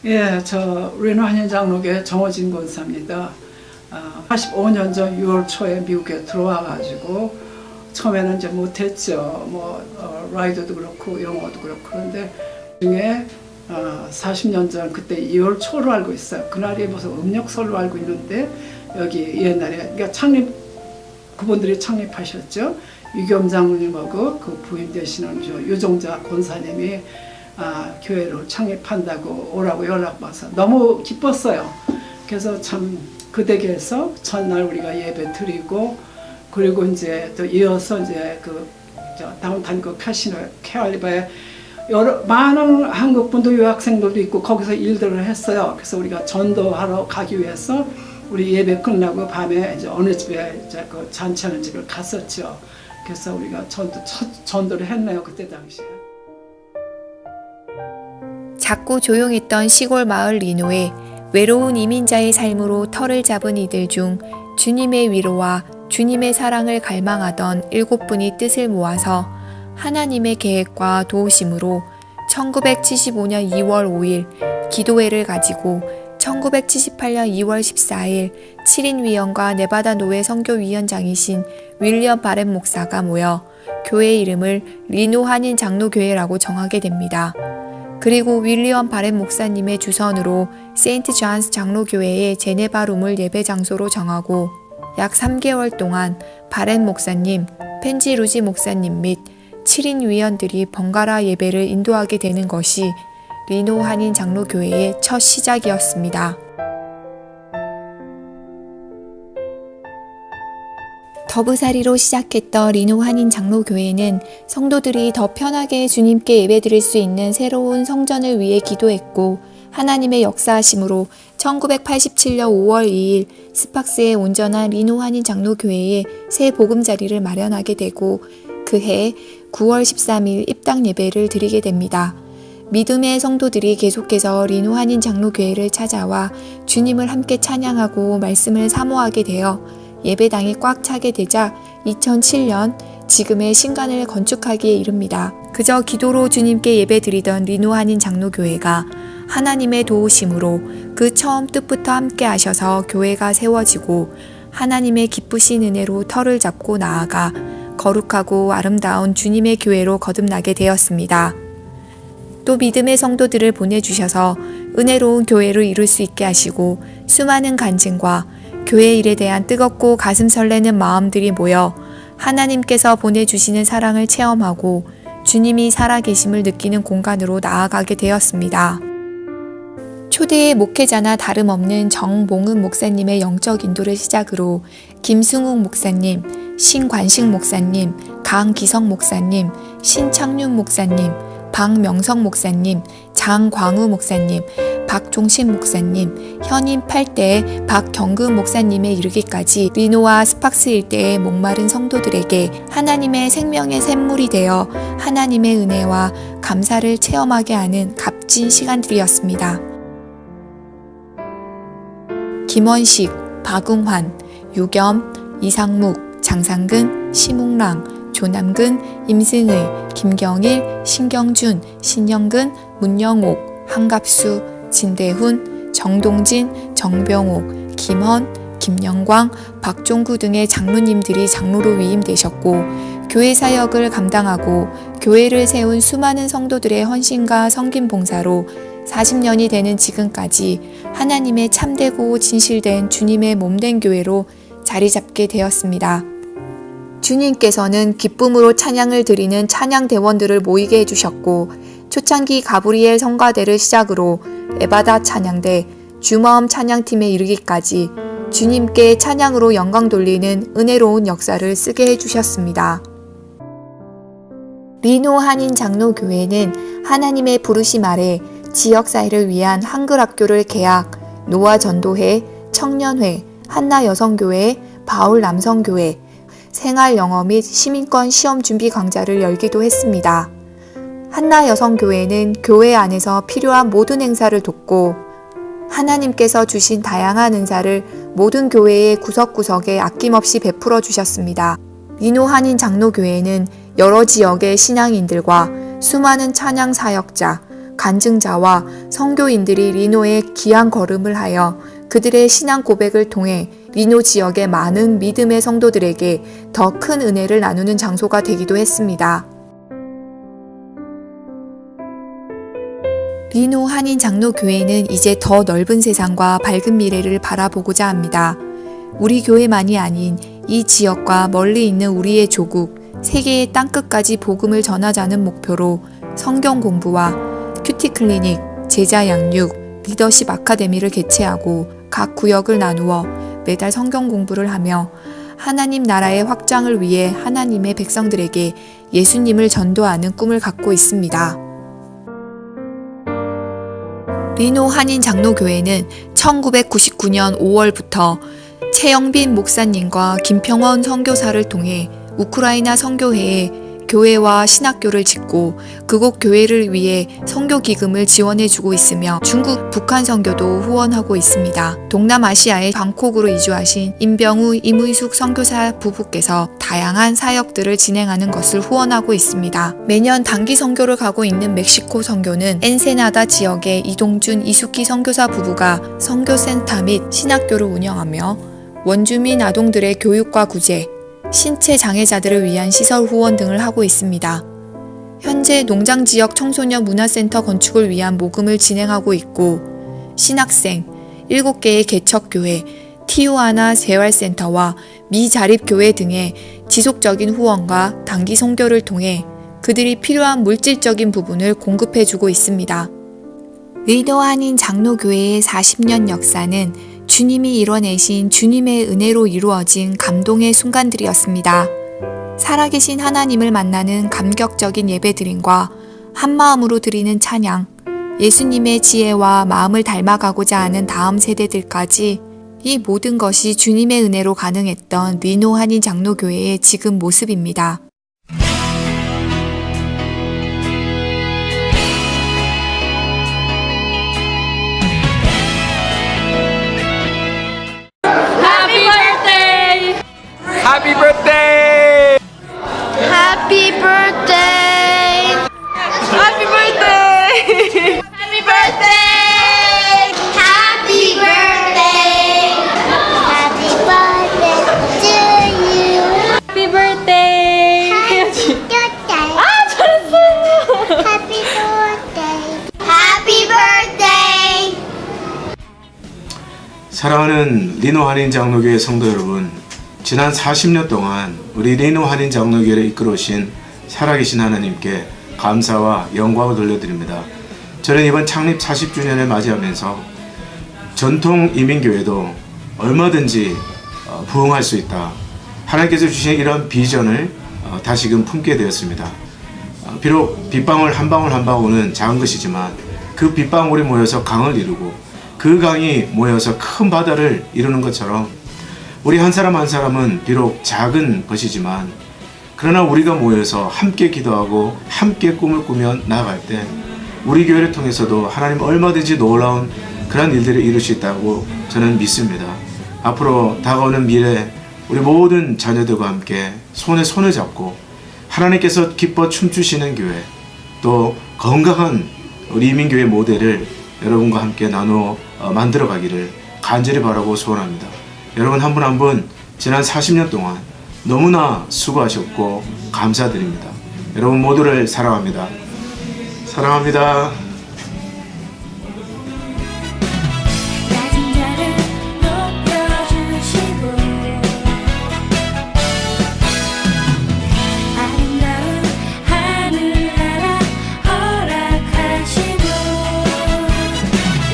예, 저 리노 한인장로교회 정호진 권사입니다. 85년 전 6월 초에 미국에 들어와가지고 처음에는 이제 못했죠. 라이더도 그렇고 영어도 그렇고. 그런데 중에 40년 전 그때 2월 초로 알고 있어요. 그날이 무슨 음력설로 알고 있는데 여기 옛날에 그러니까 그분들이 창립하셨죠. 유겸 장로님하고 그 부임 되시는 유종자 권사님이 교회를 창립한다고 오라고 연락받아서 너무 기뻤어요. 그래서 참 그 댁에서 첫날 우리가 예배 드리고, 그리고 이제 또 이어서 이제 다운타운 카시노 케알리바에 많은 한국 분도 유학생들도 있고 거기서 일들을 했어요. 그래서 우리가 전도하러 가기 위해서 우리 예배 끝나고 밤에 이제 어느 집에 이제 그 잔치하는 집을 갔었죠. 그래서 우리가 전도를 했네요, 그때 당시에. 작고 조용했던 시골 마을 리노에 외로운 이민자의 삶으로 터를 잡은 이들 중 주님의 위로와 주님의 사랑을 갈망하던 7분이 뜻을 모아서 하나님의 계획과 도우심으로 1975년 2월 5일 기도회를 가지고 1978년 2월 14일 7인 위원과 네바다 노회 선교위원장이신 윌리엄 바렛 목사가 모여 교회 이름을 리노 한인 장로교회라고 정하게 됩니다. 그리고 윌리엄 바렛 목사님의 주선으로 세인트 존스 장로교회의 제네바룸을 예배 장소로 정하고 약 3개월 동안 바렛 목사님, 펜지 루지 목사님 및 7인 위원들이 번갈아 예배를 인도하게 되는 것이 리노 한인 장로교회의 첫 시작이었습니다. 더부살이로 시작했던 리노 한인 장로교회는 성도들이 더 편하게 주님께 예배드릴 수 있는 새로운 성전을 위해 기도했고, 하나님의 역사하심으로 1987년 5월 2일 스팍스의 온전한 리노 한인 장로교회에 새 보금자리를 마련하게 되고, 그해 9월 13일 입당 예배를 드리게 됩니다. 믿음의 성도들이 계속해서 리노 한인 장로교회를 찾아와 주님을 함께 찬양하고 말씀을 사모하게 되어 예배당이 꽉 차게 되자 2007년 지금의 신관을 건축하기에 이릅니다. 그저 기도로 주님께 예배드리던 리노 한인 장로교회가 하나님의 도우심으로 그 처음 뜻부터 함께 하셔서 교회가 세워지고 하나님의 기쁘신 은혜로 터를 잡고 나아가 거룩하고 아름다운 주님의 교회로 거듭나게 되었습니다. 또 믿음의 성도들을 보내주셔서 은혜로운 교회를 이룰 수 있게 하시고 수많은 간증과 교회 일에 대한 뜨겁고 가슴 설레는 마음들이 모여 하나님께서 보내주시는 사랑을 체험하고 주님이 살아계심을 느끼는 공간으로 나아가게 되었습니다. 초대의 목회자나 다름없는 정몽은 목사님의 영적 인도를 시작으로 김승욱 목사님, 신관식 목사님, 강기성 목사님, 신창윤 목사님, 박명성 목사님, 장광우 목사님, 박종신 목사님, 현임 8대 박경근 목사님에 이르기까지 리노와 스팍스 일대의 목마른 성도들에게 하나님의 생명의 샘물이 되어 하나님의 은혜와 감사를 체험하게 하는 값진 시간들이었습니다. 김원식, 박응환, 유겸, 이상묵, 장상근, 심웅랑, 조남근, 임승의, 김경일, 신경준, 신영근, 문영옥, 한갑수, 진대훈, 정동진, 정병옥, 김헌, 김영광, 박종구 등의 장로님들이 장로로 위임되셨고, 교회 사역을 감당하고 교회를 세운 수많은 성도들의 헌신과 섬김 봉사로 40년이 되는 지금까지 하나님의 참되고 진실된 주님의 몸된 교회로 자리 잡게 되었습니다. 주님께서는 기쁨으로 찬양을 드리는 찬양대원들을 모이게 해주셨고, 초창기 가브리엘 성가대를 시작으로 에바다 찬양대, 주마음 찬양팀에 이르기까지 주님께 찬양으로 영광 돌리는 은혜로운 역사를 쓰게 해주셨습니다. 리노 한인 장로교회는 하나님의 부르심 아래 지역사회를 위한 한글 학교를 개학, 노아 전도회, 청년회, 한나 여성교회, 바울 남성교회, 생활 영어 및 시민권 시험 준비 강좌를 열기도 했습니다. 한나 여성교회는 교회 안에서 필요한 모든 행사를 돕고 하나님께서 주신 다양한 은사를 모든 교회의 구석구석에 아낌없이 베풀어 주셨습니다. 리노 한인 장로교회는 여러 지역의 신앙인들과 수많은 찬양 사역자, 간증자와 선교인들이 리노에 귀한 걸음을 하여 그들의 신앙 고백을 통해 리노 지역의 많은 믿음의 성도들에게 더 큰 은혜를 나누는 장소가 되기도 했습니다. 리노 한인 장로교회는 이제 더 넓은 세상과 밝은 미래를 바라보고자 합니다. 우리 교회만이 아닌 이 지역과 멀리 있는 우리의 조국, 세계의 땅끝까지 복음을 전하자는 목표로 성경 공부와 큐티 클리닉, 제자 양육, 리더십 아카데미를 개최하고 각 구역을 나누어 매달 성경 공부를 하며 하나님 나라의 확장을 위해 하나님의 백성들에게 예수님을 전도하는 꿈을 갖고 있습니다. 리노 한인 장로교회는 1999년 5월부터 최영빈 목사님과 김평원 선교사를 통해 우크라이나 선교회에 교회와 신학교를 짓고 그곳 교회를 위해 선교 기금을 지원해주고 있으며 중국, 북한 선교도 후원하고 있습니다. 동남아시아의 방콕으로 이주하신 임병우, 임의숙 선교사 부부께서 다양한 사역들을 진행하는 것을 후원하고 있습니다. 매년 단기 선교를 가고 있는 멕시코 선교는 엔세나다 지역의 이동준, 이숙기 선교사 부부가 선교센터 및 신학교를 운영하며 원주민 아동들의 교육과 구제, 신체 장애자들을 위한 시설 후원 등을 하고 있습니다. 현재 농장지역 청소년 문화센터 건축을 위한 모금을 진행하고 있고 신학생, 7개의 개척교회, 티우아나 재활센터와 미자립교회 등의 지속적인 후원과 단기 선교를 통해 그들이 필요한 물질적인 부분을 공급해주고 있습니다. 리노 한인 장로교회의 40년 역사는 주님이 이뤄내신 주님의 은혜로 이루어진 감동의 순간들이었습니다. 살아계신 하나님을 만나는 감격적인 예배드림과 한마음으로 드리는 찬양, 예수님의 지혜와 마음을 닮아가고자 하는 다음 세대들까지 이 모든 것이 주님의 은혜로 가능했던 리노 한인 장로교회의 지금 모습입니다. Happy birthday! Happy birthday! Happy birthday! Happy birthday! Happy birthday! Happy birthday to you! Happy birthday! Happy birthday! 아, 잘했어요! Happy birthday! Happy birthday! 사랑하는 리노 한인 장로교회 성도 여러분, 지난 40년 동안 우리 리노 한인 장로교회를 이끌어오신 살아계신 하나님께 감사와 영광을 돌려드립니다. 저는 이번 창립 40주년을 맞이하면서 전통 이민교회도 얼마든지 부흥할 수 있다. 하나님께서 주신 이런 비전을 다시금 품게 되었습니다. 비록 빗방울 한 방울 한 방울은 작은 것이지만 그 빗방울이 모여서 강을 이루고 그 강이 모여서 큰 바다를 이루는 것처럼 우리 한 사람 한 사람은 비록 작은 것이지만 그러나 우리가 모여서 함께 기도하고 함께 꿈을 꾸며 나아갈 때 우리 교회를 통해서도 하나님 얼마든지 놀라운 그런 일들을 이룰 수 있다고 저는 믿습니다. 앞으로 다가오는 미래 우리 모든 자녀들과 함께 손에 손을 잡고 하나님께서 기뻐 춤추시는 교회, 또 건강한 우리 이민교회 모델을 여러분과 함께 나누어 만들어 가기를 간절히 바라고 소원합니다. 여러분 한 분 한 분 지난 40년 동안 너무나 수고하셨고 감사드립니다. 여러분 모두를 사랑합니다. 사랑합니다. 낮은 자를 높여주시고 아름다운 하늘나라 허락하시고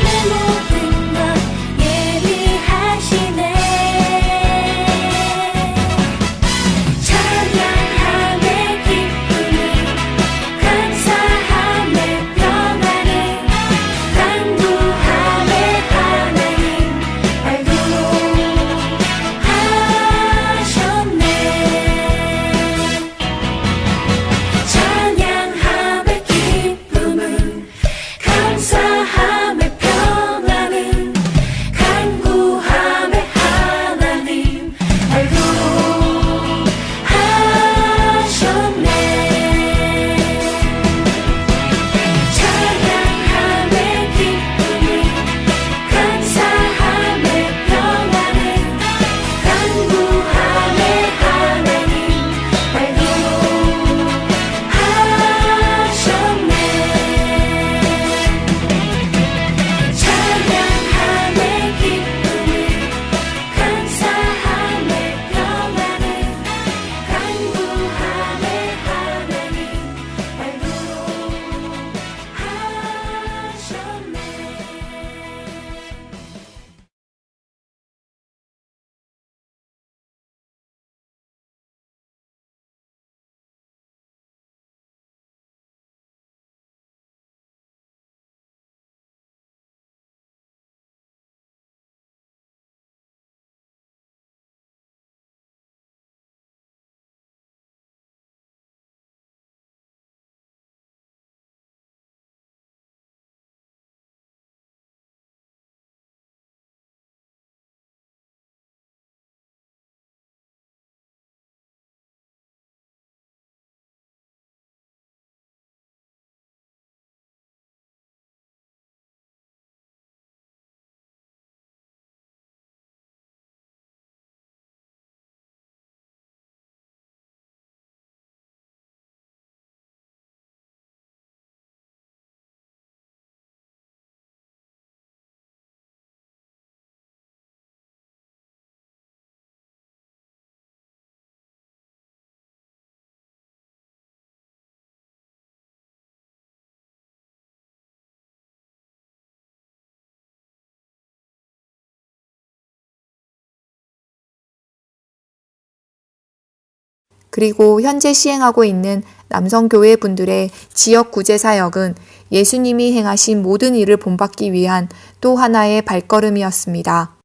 내 모든 것 예비하시네. 찬양함의 기쁨이 감사함의 평안 그리고 현재 시행하고 있는 남성교회 분들의 지역 구제 사역은 예수님이 행하신 모든 일을 본받기 위한 또 하나의 발걸음이었습니다.